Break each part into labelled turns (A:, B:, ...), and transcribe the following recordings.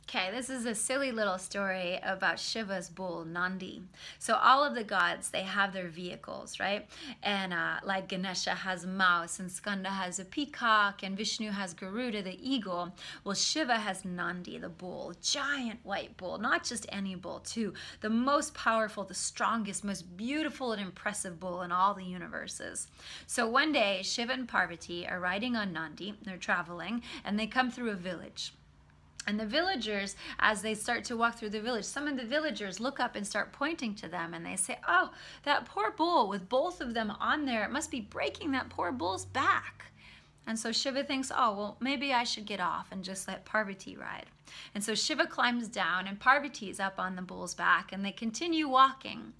A: Okay, this is a silly little story about Shiva's bull, Nandi. So all of the gods, they have their vehicles, right? And like Ganesha has a mouse, and Skanda has a peacock, and Vishnu has Garuda, the eagle. Well, Shiva has Nandi, the bull, giant white bull, not just any bull, too. The most powerful, the strongest, most beautiful and impressive bull in all the universes. So one day, Shiva and Parvati are riding on Nandi. They're traveling, and they come through a village. And the villagers, as they start to walk through the village, some of the villagers look up and start pointing to them, and they say, oh, that poor bull with both of them on there, it must be breaking that poor bull's back. And so Shiva thinks, oh, well, maybe I should get off and just let Parvati ride. And so Shiva climbs down, and Parvati's up on the bull's back, and they continue walking.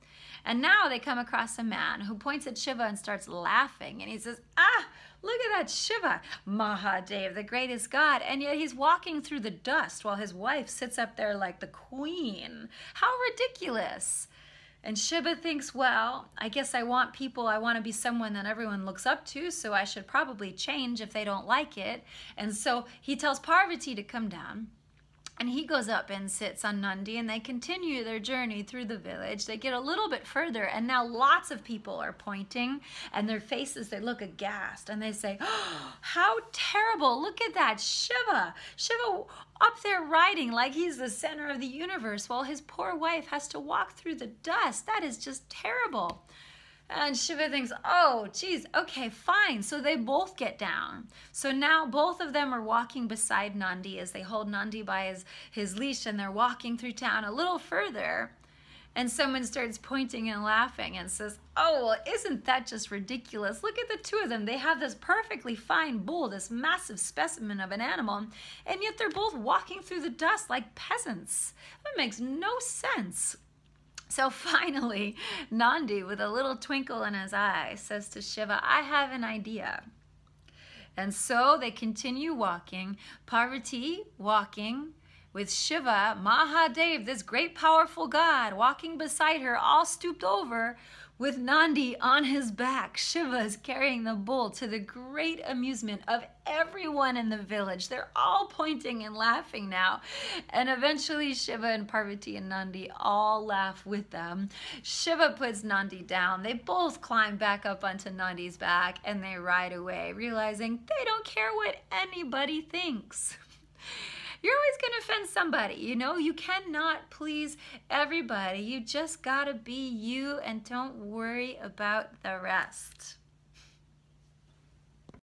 A: And now they come across a man who points at Shiva and starts laughing. And he says, ah, look at that Shiva, Mahadev, the greatest god. And yet he's walking through the dust while his wife sits up there like the queen. How ridiculous. And Shiva thinks, well, I guess I want to be someone that everyone looks up to, so I should probably change if they don't like it. And so he tells Parvati to come down. And he goes up and sits on Nandi, and they continue their journey through the village. They get a little bit further, and now lots of people are pointing, and their faces, they look aghast, and they say, oh, how terrible, look at that Shiva. Shiva up there riding like he's the center of the universe while his poor wife has to walk through the dust. That is just terrible. And Shiva thinks, oh, geez, okay, fine. So they both get down. So now both of them are walking beside Nandi as they hold Nandi by his leash, and they're walking through town a little further. And someone starts pointing and laughing and says, oh, well, isn't that just ridiculous? Look at the two of them. They have this perfectly fine bull, this massive specimen of an animal, and yet they're both walking through the dust like peasants. That makes no sense. So finally, Nandi, with a little twinkle in his eye, says to Shiva, I have an idea. And so they continue walking, Parvati walking with Shiva, Mahadev, this great powerful god, walking beside her, all stooped over, with Nandi on his back. Shiva is carrying the bull, to the great amusement of everyone in the village. They're all pointing and laughing now. And eventually Shiva and Parvati and Nandi all laugh with them. Shiva puts Nandi down. They both climb back up onto Nandi's back, and they ride away, realizing they don't care what anybody thinks. You're always going to offend somebody, you know? You cannot please everybody. You just got to be you, and don't worry about the rest.